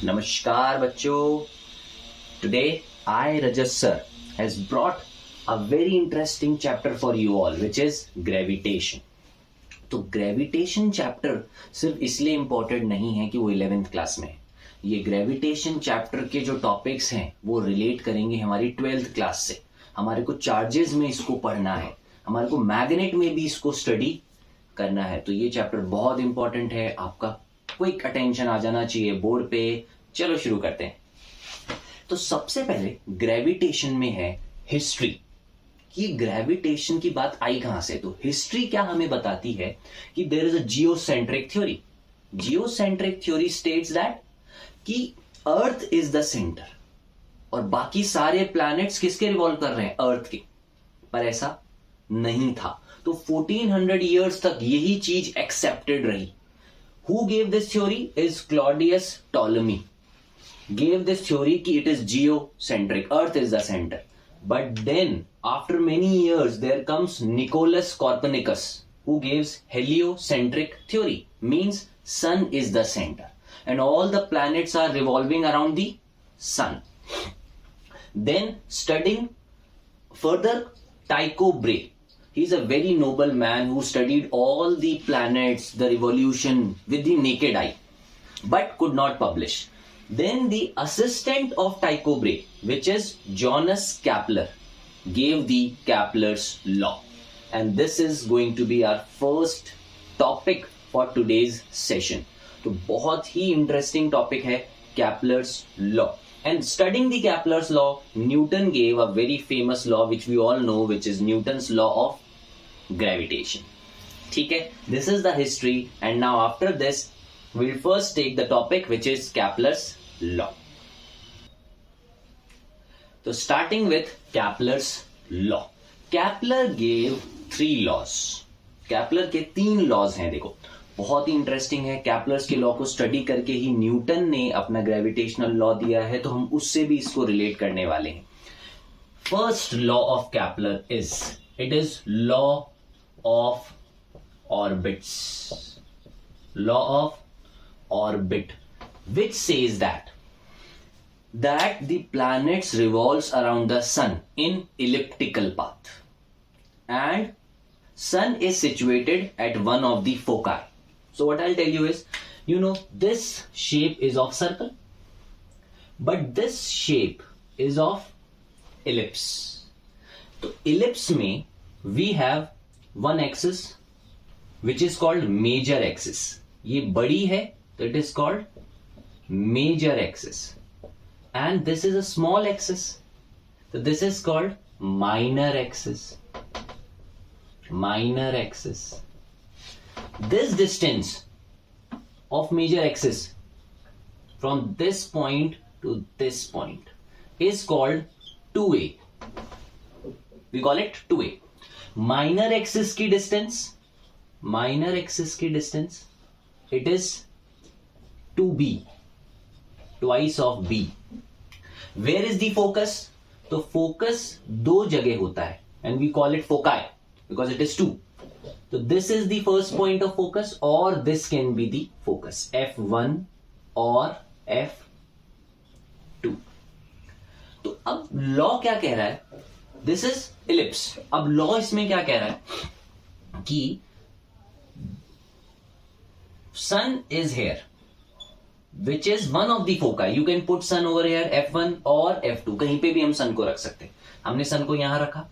Namaskar bachcho. Today I Rajas sir has brought a very interesting chapter for you all which is gravitation. तो gravitation chapter सिर्फ इसलिए important नहीं है कि वो 11th क्लास में है. ये ग्रेविटेशन चैप्टर के जो टॉपिक्स हैं वो रिलेट करेंगे हमारी 12th क्लास से. हमारे को चार्जेस में इसको पढ़ना है, हमारे को मैग्नेट में भी इसको स्टडी करना है. तो ये चैप्टर बहुत इंपॉर्टेंट है, आपका क्विक अटेंशन आ जाना चाहिए बोर्ड पे. चलो शुरू करते हैं. तो सबसे पहले ग्रेविटेशन में है हिस्ट्री. कि ग्रेविटेशन की बात आई कहां से? तो हिस्ट्री क्या हमें बताती है कि there is a geocentric theory. Geocentric theory states that कि अर्थ इज द सेंटर और बाकी सारे प्लैनेट्स किसके रिवॉल्व कर रहे हैं? अर्थ के. पर ऐसा नहीं था. तो 1400 इयर्स तक यही चीज एक्सेप्टेड रही. Who gave this theory is Claudius Ptolemy. Gave this theory कि it is geocentric, Earth is the center. But then, after many years, there comes Nicholas Copernicus, who gives heliocentric theory. Means sun is the center, and all the planets are revolving around the sun. Then, studying further, Tycho Brahe. He's a very noble man who studied all the planets, the revolution with the naked eye, but could not publish. Then the assistant of Tycho Brahe, which is Johannes Kepler, gave the Kepler's law. And this is going to be our first topic for today's session. तो बहुत ही interesting topic है Kepler's law. And studying the Kepler's law, Newton gave a very famous law which we all know, which is Newton's law of gravitation. ठीक है? This is the history, and now after this, we'll first take the topic which is Kepler's law. So starting with Kepler's law. Kepler gave 3 laws. Kepler के 3 laws हैं. देखो बहुत ही interesting है. Kepler's के law को study करके ही Newton ने अपना ग्रेविटेशनल लॉ दिया है, तो हम उससे भी इसको रिलेट करने वाले हैं. First law of Kepler is, it is law of orbits. Law of orbit, which says that the planets revolves around the sun in elliptical path, and sun is situated at one of the foci. So what I'll tell you is, this shape is of circle, but this shape is of ellipse. So ellipse में we have one axis which is called major axis. ये बड़ी है तो it is called major axis, and this is a small axis, so this is called minor axis. Minor axis. This distance of major axis from this point to this point is called 2a. We call it 2a. Minor axis की distance, it is 2b, twice of b. Where is the focus? तो focus 2 जगह होता है, and we call it foci because it is 2. So this is the first point of focus, or this can be the focus, f1 or f2. तो अब law क्या कह रहा है? This is ellipse. अब लॉ इसमें क्या कह रहा है कि sun is here which is one of the foci. You can put sun over here, f1 और f2, कहीं पे भी हम सन को रख सकते हैं. हमने सन को यहां रखा.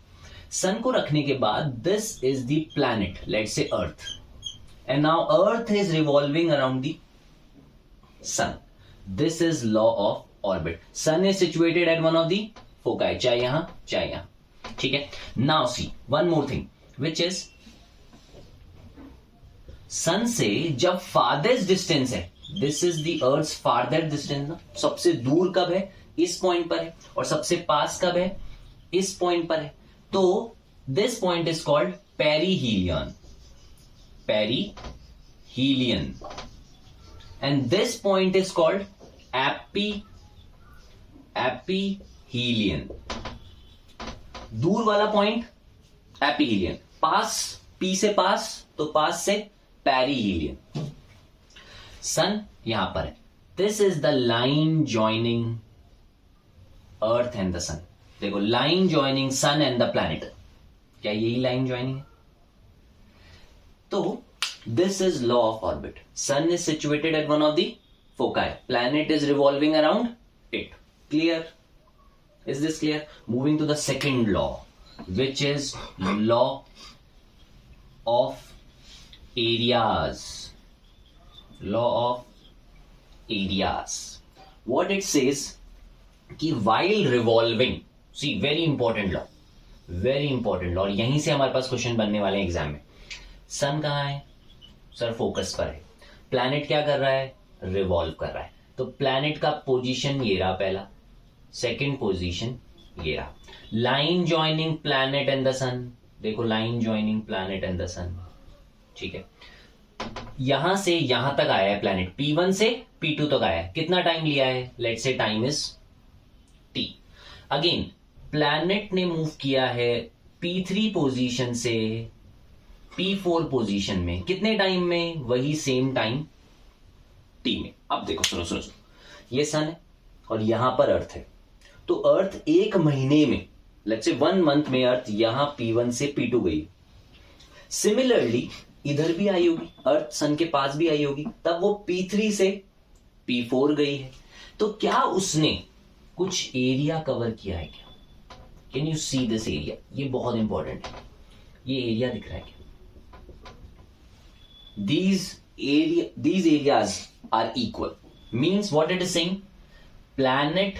सन को रखने के बाद this is the planet, let's say earth, and now earth is revolving around the sun. This is law of orbit. Sun is situated at one of the foci, चाहे यहां चाहे यहां. ठीक है? Now see one more thing which is, sun से जब farthest distance है, this is the earth farthest distance ना, सबसे दूर कब है? इस पॉइंट पर है. और सबसे पास कब है? इस पॉइंट पर है. तो this point is called perihelion. Perihelion. And this point is called aphelion. दूर वाला पॉइंट एपीहीलियन, पास, पी से पास, तो पास से पेरीहीलियन. सन यहां पर है, this is the line joining earth and the sun. देखो, line joining sun and the planet, क्या यही लाइन जॉइनिंग है? तो this is law of orbit. Sun is situated at one of the foci, planet is revolving around it. Clear? Is this clear? Moving to the second law, which is law of areas. Law of areas. What it says कि while revolving, see very important law, very important law. और यहीं से हमारे पास question बनने वाले हैं exam में. सन कहाँ है? सर फोकस पर है. प्लैनेट क्या कर रहा है? रिवॉल्व कर रहा है. तो प्लैनेट का पोजीशन ये रहा पहला, सेकेंड पोजीशन ये रहा. Line joining planet and the sun. देखो, line joining planet and the sun. ठीक है, यहां से यहां तक आया है प्लैनेट, P1 से P2 तक आया है. कितना टाइम लिया है? Let's say time is T. Again planet ने मूव किया है P3 पोजीशन से P4 पोजीशन में. कितने टाइम में? वही सेम टाइम T में. अब देखो, सुनो, ये सन है और यहां पर अर्थ है. तो अर्थ एक महीने में, लेट्स से 1 मंथ में अर्थ यहां P1 से P2 गई. सिमिलरली इधर भी आई होगी, अर्थ सन के पास भी आई होगी, तब वो P3 से P4 गई है. तो क्या उसने कुछ एरिया कवर किया है क्या? Can you see this area? ये बहुत इंपॉर्टेंट है. ये एरिया दिख रहा है क्या? these areas are equal. Means what it is saying? Planet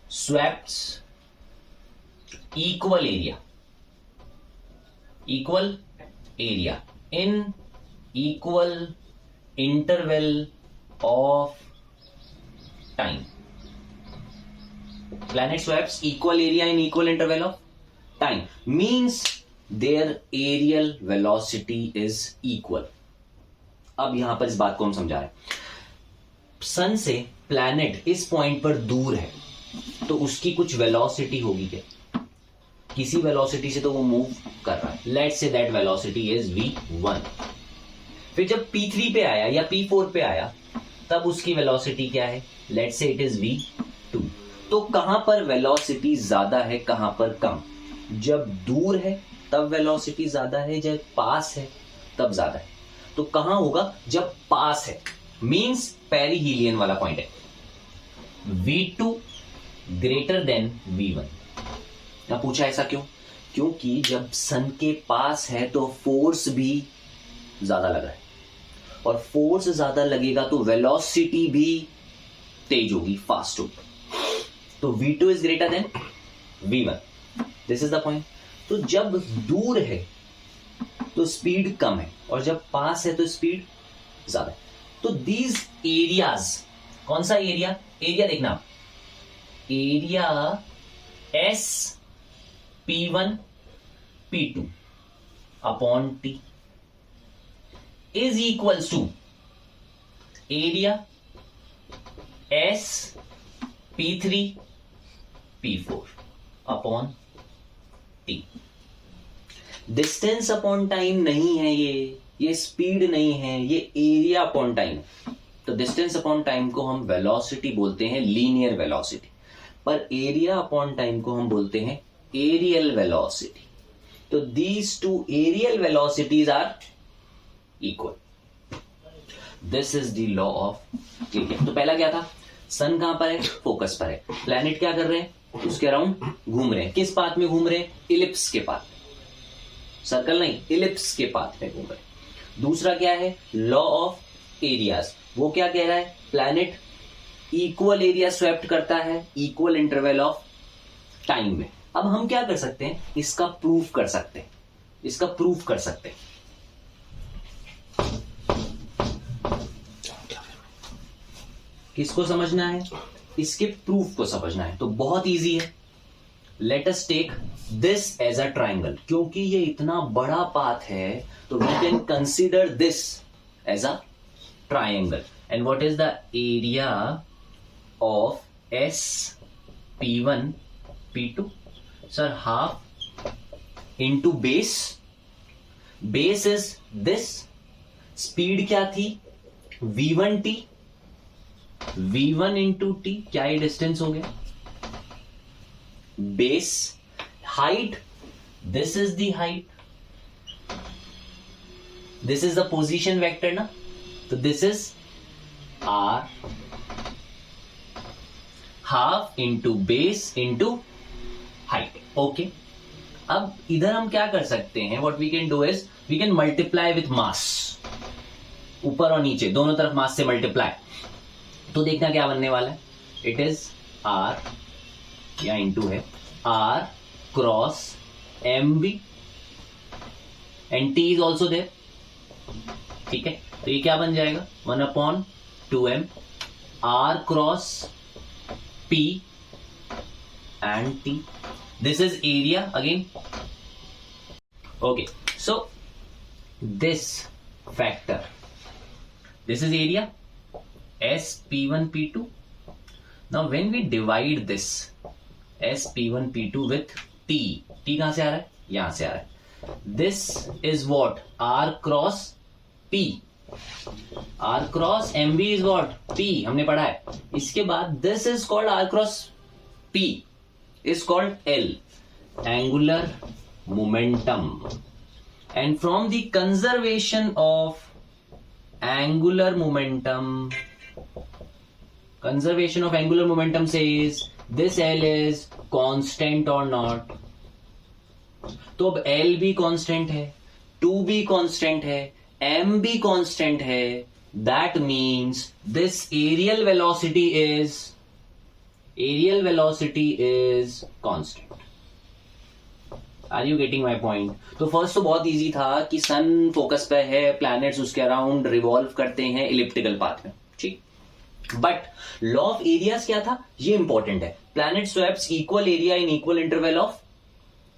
swept equal area in equal interval of time. Planet swept equal area in equal interval of time means their aerial velocity is equal. अब यहां पर इस बात को हम समझा रहे हैं. सन से प्लैनेट इस पॉइंट पर दूर है, तो उसकी कुछ वेलोसिटी होगी क्या? किसी वेलोसिटी से तो वो मूव कर रहा है. Let's say that velocity is v1. फिर जब P3 पे आया या P4 पे आया, तब उसकी वेलोसिटी क्या है? Let's say it is v2. तो कहां पर वेलोसिटी ज्यादा है, कहां पर कम? जब दूर है तब वेलोसिटी ज्यादा है, जब पास है तब ज्यादा है. तो कहां होगा? जब पास है, मींस पेरिहीलियन वाला पॉइंट है. v2 greater than v1. ना पूछा ऐसा क्यों? क्योंकि जब सन के पास है तो फोर्स भी ज्यादा लग रहा है, और फोर्स ज्यादा लगेगा तो वेलोसिटी भी तेज होगी, फास्ट होगी. तो v2 is greater than v1. This is the point. तो जब दूर है तो स्पीड कम है, और जब पास है तो स्पीड ज्यादा है. तो दीज एरियाज, कौन सा एरिया? एरिया देखना, area S P1 P2 upon T is equals to area S P3 P4 upon T. Distance upon time नहीं है ये स्पीड नहीं है, ये एरिया अपॉन टाइम. तो डिस्टेंस अपॉन टाइम को हम वेलोसिटी बोलते हैं, लीनियर वेलोसिटी, पर एरिया अपॉन टाइम को हम बोलते हैं एरियल वेलोसिटी. तो these two areal velocities are equal. This is the law of area. तो पहला क्या था? सन कहां पर है? फोकस पर है. प्लैनेट क्या कर रहे हैं? उसके अराउंड घूम रहे हैं. किस पाथ में घूम रहे हैं? इलिप्स के पाथ. सर्कल नहीं, इलिप्स के पाथ में घूम रहे हैं. दूसरा क्या है? Law of areas. वो क्या कह रहा है? प्लैनेट इक्वल एरिया स्वेप्ट करता है इक्वल इंटरवल ऑफ टाइम में. अब हम क्या कर सकते हैं? इसका प्रूफ कर सकते हैं. किसको समझना है? इसके प्रूफ को समझना है. तो बहुत इजी है. Let us take this as a triangle. क्योंकि ये इतना बड़ा पाथ है तो we can consider this as a triangle. And what is the area of S P1 P2? Sir half into base. Base is this. Speed क्या थी? v1t v1 into T, क्या ये डिस्टेंस हो गया? Base, height, this is the height, this is the position vector ना, तो this is r half into base into height. Okay, अब इधर हम क्या कर सकते हैं, what we can do is we can multiply with mass, ऊपर और नीचे दोनों तरफ मास से मल्टीप्लाई. तो देखना क्या बनने वाला है, इट इज r या इंटू है r cross mv and t is also there. ठीक है, तो ये क्या बन जाएगा, 1/2m r cross p and t. This is area again. Okay, so this factor, this is area s p1 p2. Now when we divide this s p1 p2 with t, t कहां से आ रहा है, यहां से आ रहा है. This is what, r cross p, r cross mv is what, p, हमने पढ़ा है. इसके बाद this is called r cross p is called L, angular momentum. And from the conservation of angular momentum, conservation of angular momentum says this L is constant or not. तो अब L भी constant है, 2 भी constant है, M भी constant है. That means this aerial velocity is constant. Are you getting my point? तो first तो बहुत इजी था कि सन फोकस पे है, प्लैनेट्स उसके अराउंड रिवॉल्व करते हैं इलिप्टिकल पाथ में, ठीक. बट लॉ ऑफ एरियाज क्या था, ये इंपॉर्टेंट है. Planet swaps equal area in equal interval of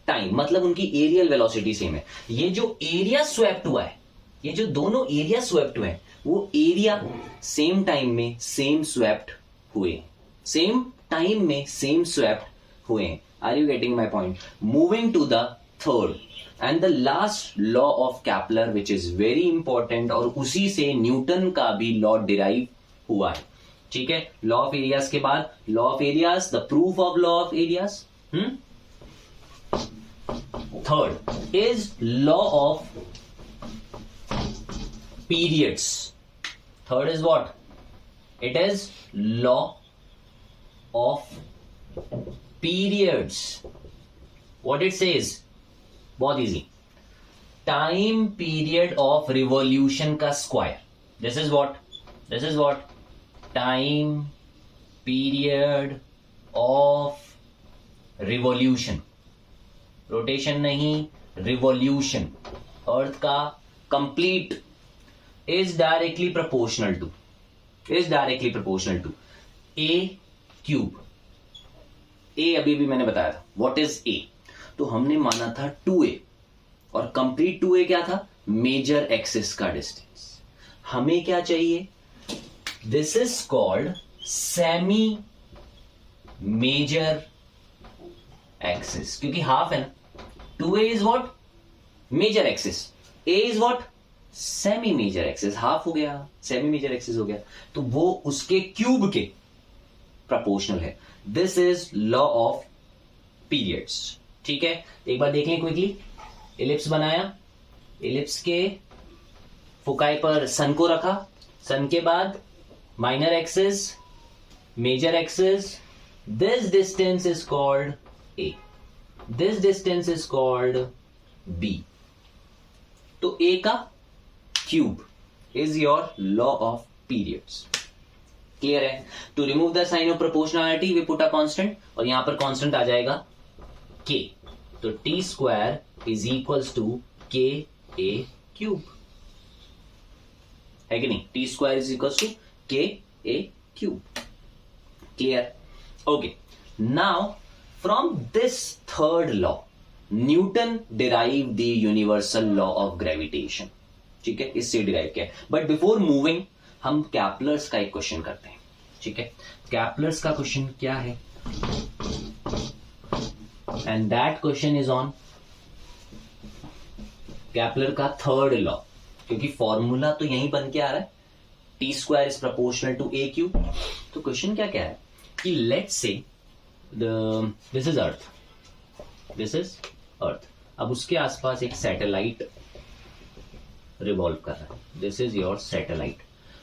time, मतलब उनकी एरियल वेलोसिटी सेम है. ये जो एरिया स्वैप्ड हुआ है, ये जो दोनों एरिया स्वैप्ड हुए हैं, वो एरिया सेम टाइम में सेम स्वैप्ड हुए, सेम टाइम में सेम स्वैप्ड हुए. Are you getting my point? Moving to the third and the last law of Kepler which is very important, और उसी से न्यूटन का भी लॉ डिराइव हुआ है. ठीक है, लॉ ऑफ एरियाज के बाद law of areas, the proof of law of areas. Third is law of periods. Third is what? It is law of periods. What it says? बहुत easy. Time period of revolution का square. This is what? This is what? Time period of revolution. Rotation नहीं, revolution. Earth का complete is directly proportional to a cube. a अभी भी मैंने बताया था. what is a? तो हमने माना था 2a, और कंप्लीट 2a क्या था, मेजर एक्सिस का डिस्टेंस. हमें क्या चाहिए, this is called semi major axis, क्योंकि हाफ है ना. 2a is what, major axis, a is what, semi major axis. Half हो गया, सेमी मेजर एक्सिस हो गया, तो वो उसके क्यूब के प्रोपोर्शनल है. This is law of periods. ठीक है, एक बार देख लें क्विकली. इलिप्स बनाया, इलिप्स के फोकाई पर सन को रखा, सन के बाद minor axis, major axis. This distance is called A, this distance is called B. तो ए का cube is your law of periods. Clear है? To remove the sign of proportionality we put a constant, और यहां पर constant आ जाएगा k. तो t square is equals to k a cube, है कि नहीं? t square is equals to k a cube. Clear? Okay, now from this third law Newton derive the universal law of gravitation. ठीक है, इससे derive किया. But before moving हम Kepler's का एक क्वेश्चन करते हैं. ठीक है, कैपलर्स का क्वेश्चन क्या है, and that question is on कैपलर का थर्ड लॉ, क्योंकि फॉर्मूला तो यहीं बन के आ रहा है. T square is proportional to A cube. तो क्वेश्चन क्या क्या है कि let's say this is earth, this is earth, अब उसके आसपास एक सैटेलाइट रिवॉल्व कर रहा है, दिस इज योर सैटेलाइट।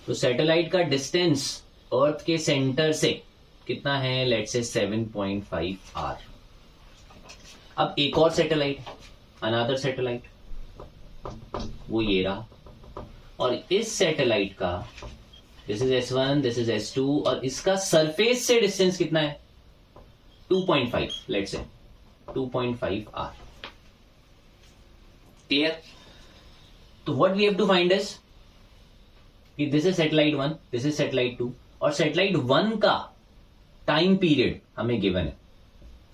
तो सैटेलाइट का डिस्टेंस अर्थ के सेंटर से कितना है, लेट्स से 7.5 आर। अब एक और सैटेलाइट, अनदर सैटेलाइट, वो ये रहा, और इस सैटेलाइट का this is S1, this is S2, और इसका सरफेस से डिस्टेंस कितना है 2.5, लेट्स से 2.5 आर। क्लियर? तो what we have to find is कि this is satellite 1, this is satellite 2, और सैटेलाइट 1 का टाइम पीरियड हमें गिवन है,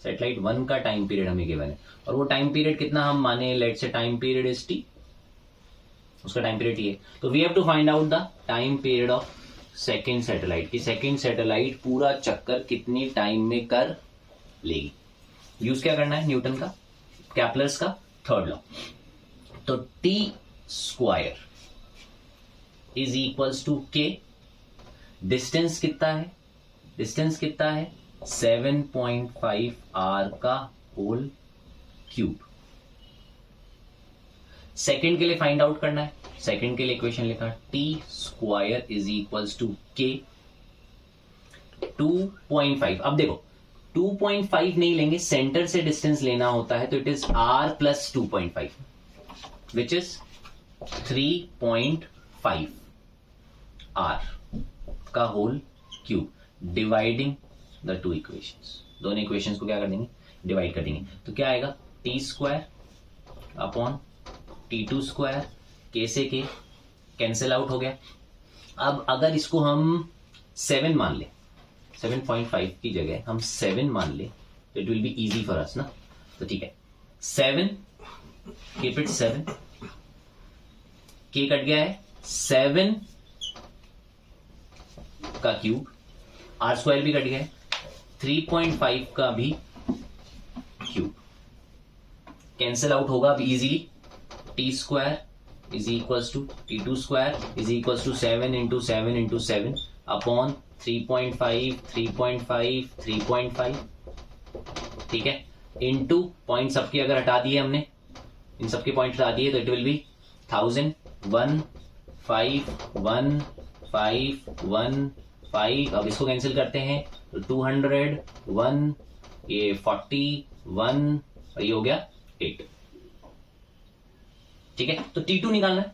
सैटेलाइट 1 का टाइम पीरियड हमें गिवन है, और वो टाइम पीरियड कितना हम माने, let's say time period is T, उसका टाइम पीरियड टी है। तो we have to find out the time period of second satellite, कि सेकेंड सैटेलाइट पूरा चक्कर कितनी टाइम में कर लेगी। यूज क्या करना है, न्यूटन का, कैपलर्स का थर्ड लॉ। तो T square is equals to K, distance कितना है, डिस्टेंस कितना है 7.5 आर का होल क्यूब। सेकंड के लिए फाइंड आउट करना है, सेकंड के लिए इक्वेशन लिखा T square is equals to K 2.5। अब देखो 2.5 नहीं लेंगे, सेंटर से डिस्टेंस लेना होता है, तो it is R plus 2.5 which is 3.5 R का whole cube, dividing the two equations. दोनों इक्वेशंस को क्या कर देंगे, डिवाइड कर देंगे। तो क्या आएगा, T square upon T2 square, के से के कैंसिल आउट हो गया। अब अगर इसको हम 7 मान ले, 7.5 की जगह हम 7 मान ले, तो it will be easy for us ना। तो ठीक है, 7, कीप इट 7, के कट गया है, 7 का क्यूब, आर स्क्वायर भी कट गया है, 3.5 का भी क्यूब कैंसिल आउट होगा अब easily. T square is equals to T2 square is equals to 7 into 7 into 7 upon 3.5, 3.5, 3.5, ठीक है, इंटू पॉइंट सबके अगर हटा दिए हमने, इन सबके पॉइंट हटा दिए, तो इट विल बी 1000, 1, 5, 1, 5, 1, 5। अब इसको कैंसिल करते हैं तो 200, 1, ये 40, 1, ये हो गया 8। ठीक है, तो T2 निकालना है,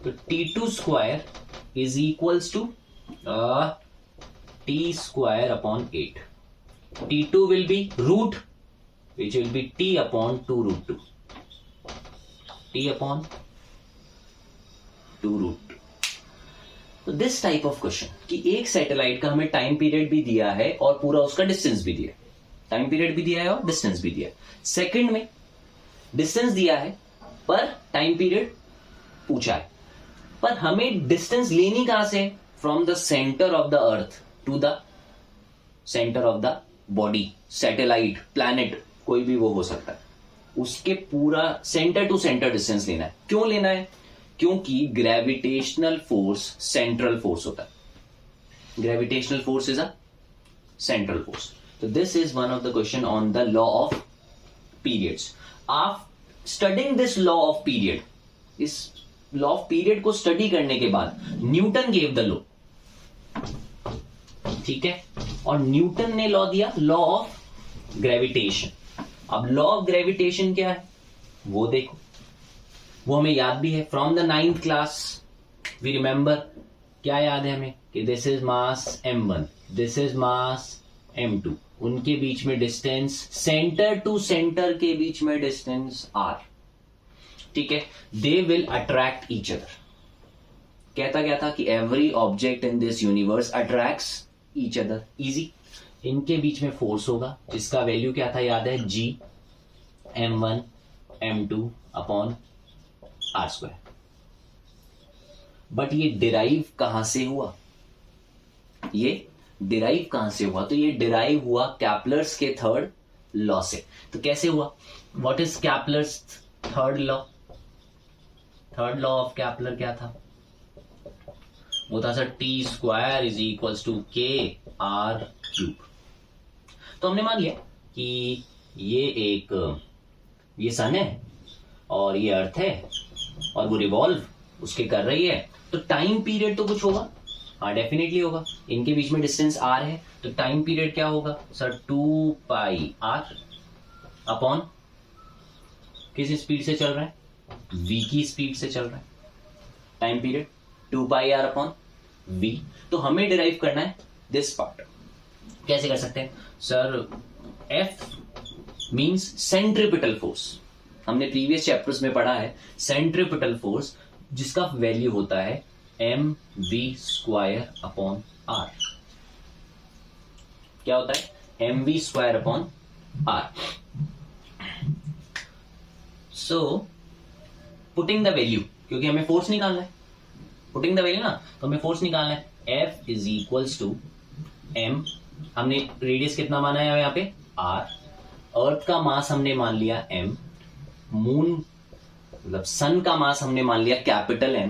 तो T2 square is equals to T square upon 8। T2 will be root which will be T upon 2√2, T upon 2√2। तो दिस टाइप ऑफ क्वेश्चन कि एक सैटेलाइट का हमें टाइम पीरियड भी दिया है और पूरा उसका डिस्टेंस भी दिया है, टाइम पीरियड भी दिया है और डिस्टेंस भी दिया है। सेकंड में डिस्टेंस दिया है पर टाइम पीरियड पूछा है, पर हमें डिस्टेंस लेनी कहां से, from the centre of the earth to the centre of the body, satellite, planet, कोई भी वो हो सकता है, उसके पूरा सेंटर टू सेंटर डिस्टेंस लेना है। क्यों लेना है, क्योंकि ग्रेविटेशनल फोर्स सेंट्रल फोर्स होता है, gravitational force is a central force. तो this is one of the question on the law of periods. आप studying this law of period, इस लॉ ऑफ पीरियड को स्टडी करने के बाद न्यूटन गेव द लॉ, ठीक है, और न्यूटन ने लॉ दिया, लॉ ऑफ ग्रेविटेशन। अब लॉ ऑफ ग्रेविटेशन क्या है वो देखो, वो हमें याद भी है from the 9th class, we remember, क्या याद है हमें कि this is mass m1, this is mass m2, उनके बीच में डिस्टेंस, सेंटर टू सेंटर के बीच में डिस्टेंस r, ठीक है, they will attract each other. कहता क्या था कि every object in this universe attracts each other, easy. इनके बीच में फोर्स होगा जिसका वैल्यू क्या था याद है, G m1 m2 upon r square. But ये डिराइव कहां से हुआ, ये डिराइव कहां से हुआ, तो ये डिराइव हुआ कैपलर्स के थर्ड लॉ से। तो कैसे हुआ, what is Kepler's third law, third law of कैपलर क्या था, वो था sir T² is equals to KR³। तो हमने मान लिया कि ये सन है और ये अर्थ है और वो रिवॉल्व उसके कर रही है, तो टाइम पीरियड तो कुछ होगा। हाँ डेफिनेटली होगा, इनके बीच में डिस्टेंस r है, तो टाइम पीरियड क्या होगा सर 2πr अपॉन किस स्पीड से चल रहा है, v की स्पीड से चल रहा है। Time period 2πr upon v। तो हमें डिराइव करना है दिस पार्ट। कैसे कर सकते हैं sir, F means centripetal force. हमने प्रीवियस चैप्टर्स में पढ़ा है सेंट्रिपिटल फोर्स, जिसका वैल्यू होता है mv² अपॉन r। क्या होता है mv² upon r। So putting the value, क्योंकि हमें फोर्स निकालना है, पुटिंग द वैल्यू ना, तो हमें फोर्स निकालना है। F is equals to m, हमने रेडियस कितना माना है यहाँ पे r, अर्थ का मास हमने मान लिया m, मून मतलब सन का मास हमने मान लिया कैपिटल M।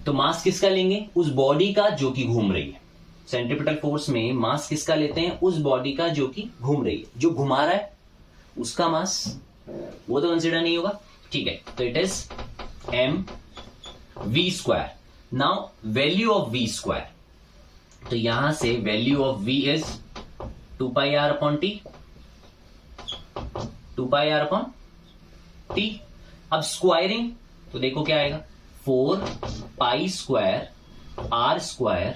तो मास किसका लेंगे, उस बॉडी का जो कि घूम रही है। सेंट्रिपिटल फोर्स में मास किसका लेते हैं, उस बॉडी का जो कि घूम रही है, जो घुमा रहा है उसका मास वो तो कंसिडर नहीं होगा, ठीक है। तो it is mv²। Now value of v², तो यहां से value of v is 2πr upon t, 2πr upon t। अब स्क्वायरिंग तो देखो क्या आएगा, 4π² r²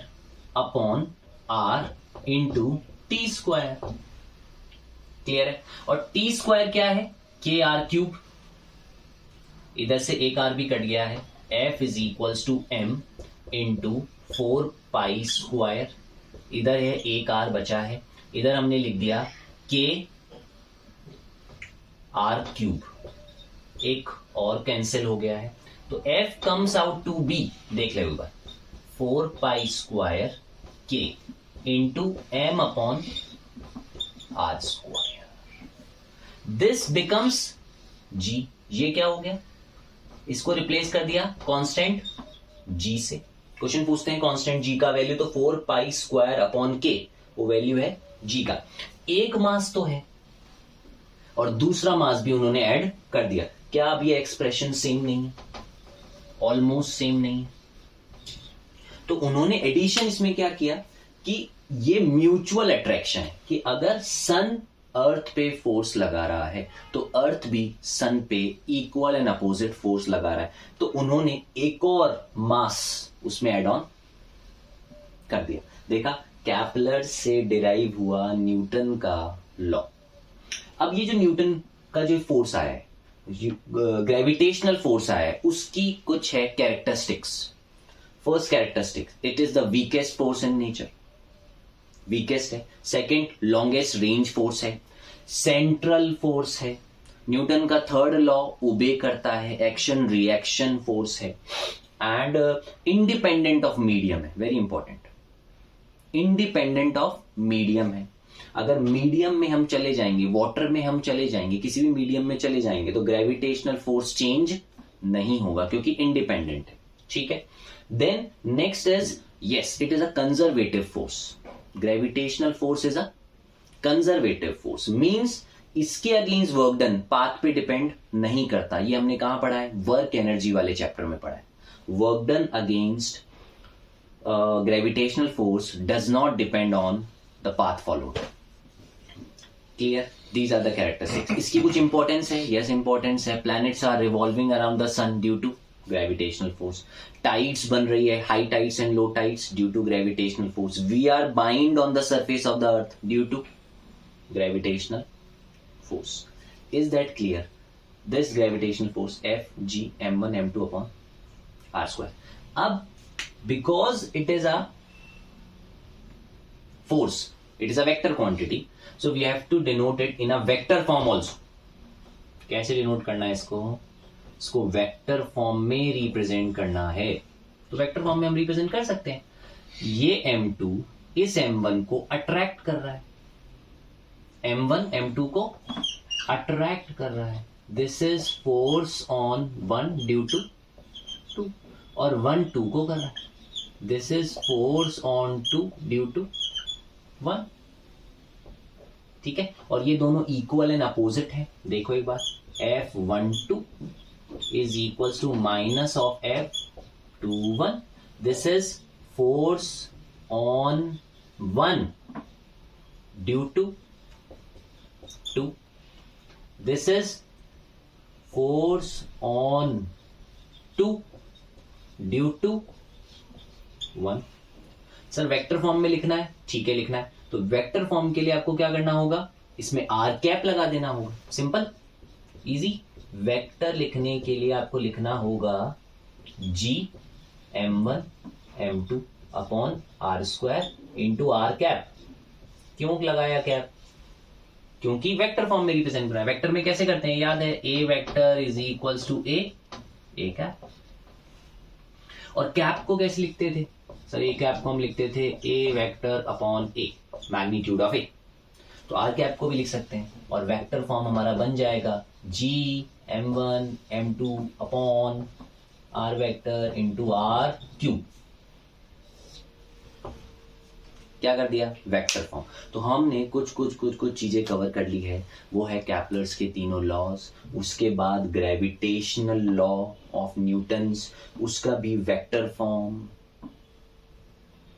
upon r into t²। Clear है। और t² क्या है, KR³। इधर से एक r भी कट गया है। F is equals to m into 4π², इधर है एक r बचा है, इधर हमने लिख दिया KR³, एक और कैंसिल हो गया है। तो F comes out to be, देख ले एक बार, 4π² K into m upon r²। This becomes G। ये क्या हो गया, इसको रिप्लेस कर दिया कांस्टेंट G से। क्वेश्चन पूछते हैं कांस्टेंट G का वैल्यू, तो 4π² अपॉन K, वो वैल्यू है G का। एक मास तो है और दूसरा मास भी उन्होंने ऐड कर दिया। क्या अब ये एक्सप्रेशन सेम नहीं है, ऑलमोस्ट सेम नहीं है। तो उन्होंने एडिशन इसमें क्या किया कि ये म्यूचुअल अट्रैक्शन है, कि अगर सन अर्थ पे फोर्स लगा रहा है तो अर्थ भी सन पे इक्वल एंड अपोजिट फोर्स लगा रहा है। तो उन्होंने एक और मास उसमें एड ऑन कर दिया। देखा, कैपलर से डिराइव हुआ न्यूटन का लॉ। अब ये जो न्यूटन का जो फोर्स आया है, ग्रेविटेशनल फोर्स आया है, उसकी कुछ है characteristics. First characteristic, it is the weakest force in nature, weakest है। सेकेंड, लॉन्गेस्ट रेंज फोर्स है। सेंट्रल फोर्स है। न्यूटन का थर्ड लॉ ओबे करता है, एक्शन रिएक्शन फोर्स है। एंड इंडिपेंडेंट ऑफ मीडियम है, very important, independent of medium है। अगर मीडियम में हम चले जाएंगे, वाटर में हम चले जाएंगे, किसी भी मीडियम में चले जाएंगे, तो ग्रेविटेशनल फोर्स चेंज नहीं होगा क्योंकि इंडिपेंडेंट है, ठीक है। Then next is, yes, it is a conservative force. Gravitational force is a conservative force, means इसके अगेंस्ट वर्क डन पाथ पे डिपेंड नहीं करता। ये हमने कहां पढ़ा है, वर्क एनर्जी वाले चैप्टर में पढ़ा है। Work done against gravitational force does not depend on the path followed. Clear, these are the characteristics. इसकी कुछ इंपॉर्टेंस है, यस इंपॉर्टेंस है। Planets are revolving around the sun due to gravitational force. Tides बन रही है, high tides and low tides due to gravitational force. We are bind on the surface of the earth due to gravitational force. Is that clear? This gravitational force F G m1 m2 upon r². अब because it is a force, it is a vector quantity, so we have to denote it in a vector form also. कैसे denote करना है इसको? इसको vector form में represent करना है। तो वेक्टर फॉर्म में हम रिप्रेजेंट कर सकते हैं। ये m2 इस m1 को अट्रैक्ट कर रहा है, m1 m2 को अट्रैक्ट कर रहा है। This is force on 1 due to 2, और 1 2 को कर रहा है। This is force on two due to 1. ठीक है, और ये दोनों इक्वल एंड अपोजिट है. देखो एक बार, F12 is equals to minus of F21. This is force on 1 due to 2. This is force on 2 due to 1. Sir vector form में लिखना है, ठीक है लिखना है. तो वेक्टर फॉर्म के लिए आपको क्या करना होगा, इसमें आर कैप लगा देना होगा. Simple easy. वेक्टर लिखने के लिए आपको लिखना होगा G M1 M2 upon r square into r cap. क्यों लगाया कैप, क्योंकि वेक्टर फॉर्म में रिप्रेजेंट करना है. वेक्टर में कैसे करते हैं, याद है, A vector is equals to A cap. और कैप को कैसे लिखते थे सर, ए कैप को हम लिखते थे A vector upon A, magnitude of A. तो आर कैप को भी लिख सकते हैं, और वेक्टर फॉर्म हमारा बन जाएगा G M1 M2 upon r vector into r cube. क्या कर दिया, वेक्टर फॉर्म. तो हमने कुछ चीजें कवर कर ली है. वो है कैपलर्स के तीनों लॉज, उसके बाद ग्रेविटेशनल लॉ ऑफ न्यूटन्स, उसका भी वेक्टर फॉर्म.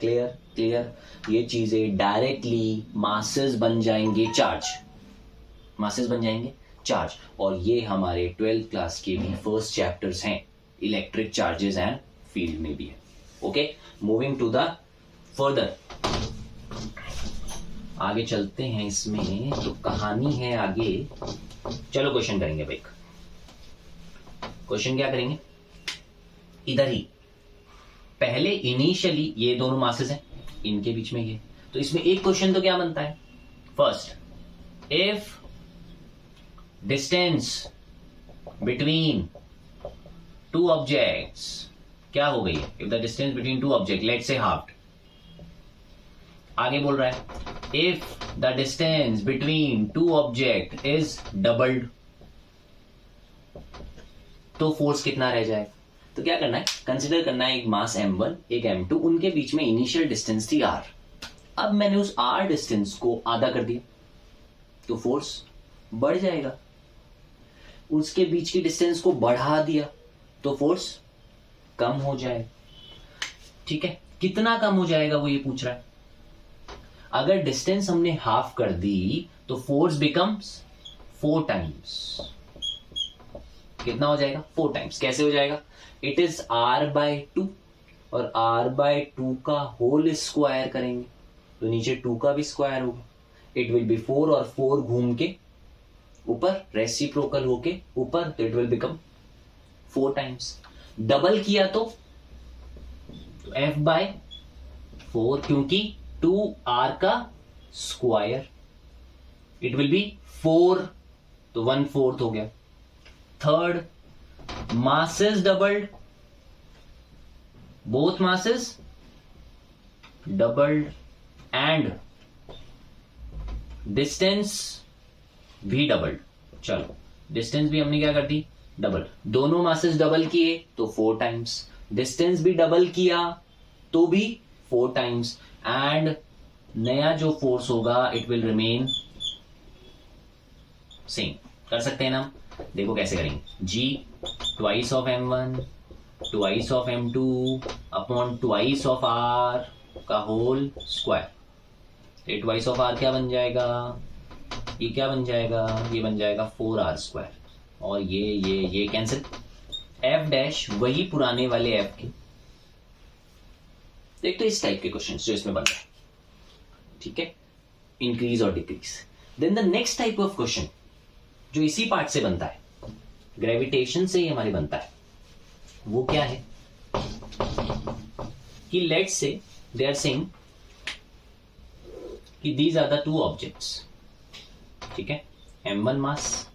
क्लियर. ये चीजें डायरेक्टली मासेस बन जाएंगे चार्ज. और ये हमारे 12th क्लास के भी फर्स्ट चैप्टर्स हैं, इलेक्ट्रिक चार्जेस एंड फील्ड में भी है. Okay, moving to the further, आगे चलते हैं. इसमें तो कहानी है आगे. चलो क्वेश्चन करेंगे भाई. क्वेश्चन क्या करेंगे, इधर ही पहले इनिशियली ये दोनों मासेस हैं, इनके बीच में ये. तो इसमें एक क्वेश्चन तो क्या बनता है, first, if distance between two objects क्या हो गई है, if the distance between two object let's say half. आगे बोल रहा है if the distance between two object is doubled, तो फोर्स कितना रह जाएगा. तो क्या करना है, कंसिडर करना है एक मास M1 एक M2, उनके बीच में इनिशियल डिस्टेंस थी R. अब मैंने उस R डिस्टेंस को आधा कर दिया तो फोर्स बढ़ जाएगा. उसके बीच की डिस्टेंस को बढ़ा दिया तो फोर्स कम हो जाएगा. ठीक है, कितना कम हो जाएगा वो ये पूछ रहा है. अगर डिस्टेंस हमने हाफ कर दी तो फोर्स बिकम्स 4 टाइम्स. कितना हो जाएगा, 4 टाइम्स. कैसे हो जाएगा, इट इज R/2 और R/2 का होल स्क्वायर करेंगे तो नीचे 2 का भी स्क्वायर होगा. इट विल बी 4 और 4 घूम के ऊपर रेसिप्रोकल होके ऊपर, तो it will become 4 times. Double किया तो F/4, क्योंकि 2R का स्क्वायर, इट विल बी 4, तो 1/4 हो गया. Third, masses doubled, both masses doubled and distance भी डबल्ड. चलो डिस्टेंस भी हमने क्या कर दी, डबल. दोनों मासेस डबल किए तो 4 टाइम्स, डिस्टेंस भी डबल किया तो भी 4 टाइम्स, एंड नया जो फोर्स होगा इट विल रिमेन सेम. कर सकते हैं ना, देखो कैसे करेंगे. G twice of M1 twice of M2 upon twice of R का होल स्क्वायर. ये ट्वाइस ऑफ R क्या बन जाएगा, ये क्या बन जाएगा, ये बन जाएगा 4R स्क्वायर. और ये कैंसिल. F डैश वही पुराने वाले F के. देख तो इस टाइप के क्वेश्चन जो इसमें बन रहा है. ठीक है, इंक्रीज और decrease. Then the next type of question जो इसी पार्ट से बनता है, ग्रेविटेशन से ही हमारे बनता है, वो क्या है कि let's say they are saying कि दीज आर द 2 ऑब्जेक्ट्स. ठीक है, M1 मास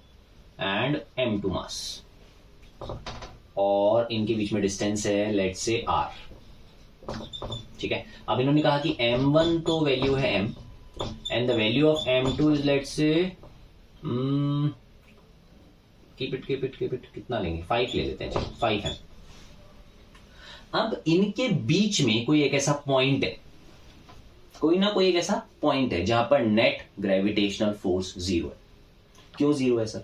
एंड M2 मास, और इनके बीच में डिस्टेंस है लेट्स से R. ठीक है, अब इन्होंने कहा कि M1 तो वैल्यू है M and the value of M2 is let's say keep it कितना लेंगे, 5 ले लेते हैं. चलो 5 है. अब इनके बीच में कोई एक ऐसा पॉइंट है, कोई ना कोई एक ऐसा पॉइंट है जहां पर नेट ग्रेविटेशनल फोर्स जीरो है। क्यों जीरो है सर?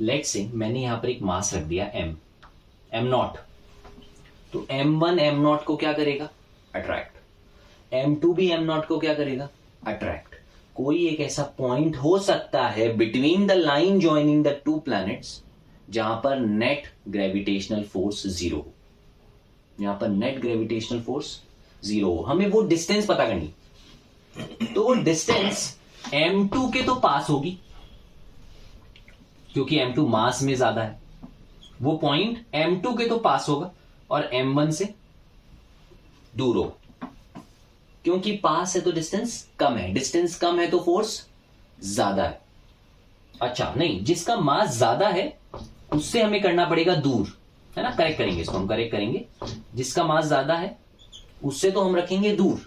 लेट्स से मैंने यहां पर एक मास रख दिया एम नॉट, तो M1 एम नॉट को क्या करेगा? अट्रैक्ट। M2 भी एम नॉट को क्या करेगा? अट्रैक्ट। कोई एक ऐसा पॉइंट हो सकता है between the line joining the two planets जहां पर नेट ग्रेविटेशनल फोर्स जीरो हो, यहां पर नेट ग्रेविटेशनल फोर्स जीरो हो। हमें वो डिस्टेंस पता करनी, तो वो डिस्टेंस M2 के तो पास होगी क्योंकि M2 मास में ज्यादा है, वो पॉइंट M2 के तो पास होगा और M1 से दूर होगा। क्योंकि पास है तो डिस्टेंस कम है, डिस्टेंस कम है तो फोर्स ज्यादा है। अच्छा नहीं, जिसका मास ज्यादा है उससे हमें करना पड़ेगा दूर, है ना? करेक्ट करेंगे इसको, हम करेक्ट करेंगे। जिसका मास ज्यादा है उससे तो हम रखेंगे दूर,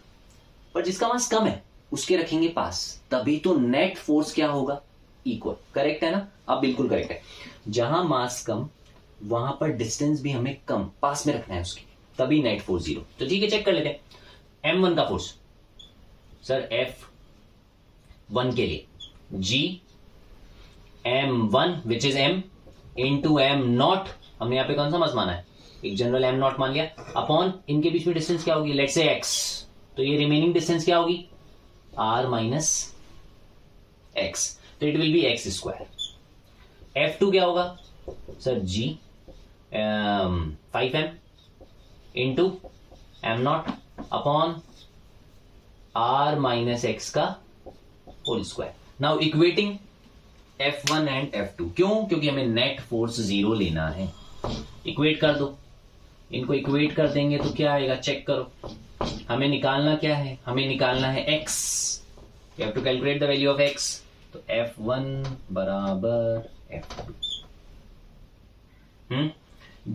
पर जिसका मास कम है उसके रखेंगे पास, तभी तो नेट फोर्स क्या होगा? इक्वल। करेक्ट है ना? अब बिल्कुल करेक्ट है। जहां मास कम वहां पर डिस्टेंस भी हमें कम, पास में रखना है उसके, तभी नेट फोर्स जीरो। तो ठीक है, चेक कर लेते हैं M1 का फोर्स। सर F1 के लिए G M1 which is M into M not, हमने यहां पे कौन सा मास माना है? एक जनरल M नॉट मान लिया, अपॉन इनके बीच में डिस्टेंस क्या होगी? लेट्स से X, तो ये रिमेनिंग डिस्टेंस क्या होगी? R माइनस X, तो it will be X square. F2 क्या होगा? Sir G 5M into M not upon R minus X का whole square. Now equating F1 and F2, क्यों? क्योंकि हमें नेट फोर्स जीरो लेना है। इक्वेट कर दो, इनको इक्वेट कर देंगे तो क्या आएगा? चेक करो। हमें निकालना क्या है? हमें निकालना है X, you have to calculate the value of X। तो F1 बराबर F2,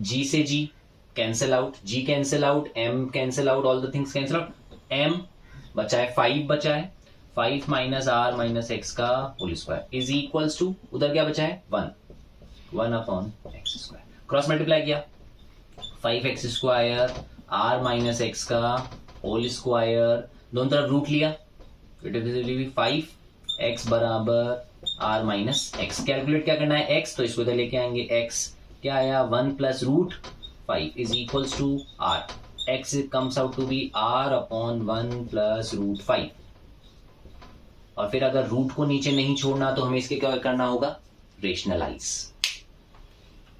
G से G cancel out, G cancel out, M cancel out, all the things cancel out. M बचा है 5, बचा है 5 माइनस R माइनस X का whole square is equals to, उधर क्या बचा है? 1 upon X square. Cross multiply किया, 5X square R minus X का होल स्क्वायर, दोनों तरफ रूट लिया, इट इज 5X बराबर R माइनस X। कैलकुलेट क्या करना है? X, तो इसको इधर लेके आएंगे। X क्या आया? 1 plus root 5 is equals to R। X comes out to be R upon 1 plus root 5। और फिर अगर रूट को नीचे नहीं छोड़ना तो हमें इसके क्या करना होगा? रेशनलाइज।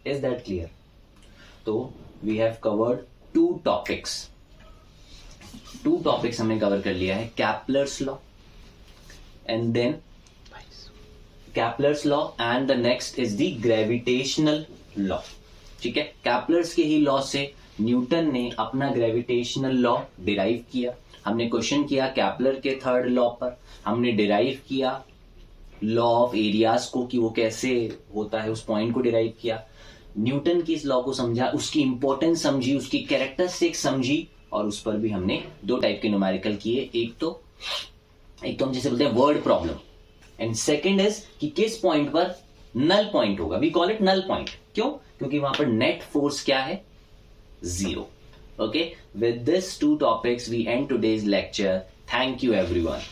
Is that clear? तो we have covered two topics हमने कवर कर लिया है, Kepler's law and then Kepler's law and the next is the gravitational law. ठीक है, कैपलर्स के ही लॉ से न्यूटन ने अपना ग्रेविटेशनल लॉ डिराइव किया। हमने क्वेश्चन किया कैपलर के थर्ड लॉ पर, हमने डिराइव किया लॉ ऑफ एरियाज को कि वो कैसे होता है, उस पॉइंट को डिराइव किया। न्यूटन की इस लॉ को समझा, उसकी इंपॉर्टेंस समझी, उसकी कैरेक्टरिस्टिक्स समझी, और उस पर भी हमने 2 टाइप के न्यूमेरिकल किए। एक तो हम जैसे बोलते हैं word problem, and second is कि किस पॉइंट पर नल पॉइंट होगा। We call it null point. क्यों? क्योंकि वहां पर नेट फोर्स क्या है? Zero. Okay, with this 2 topics we end today's lecture. Thank you everyone.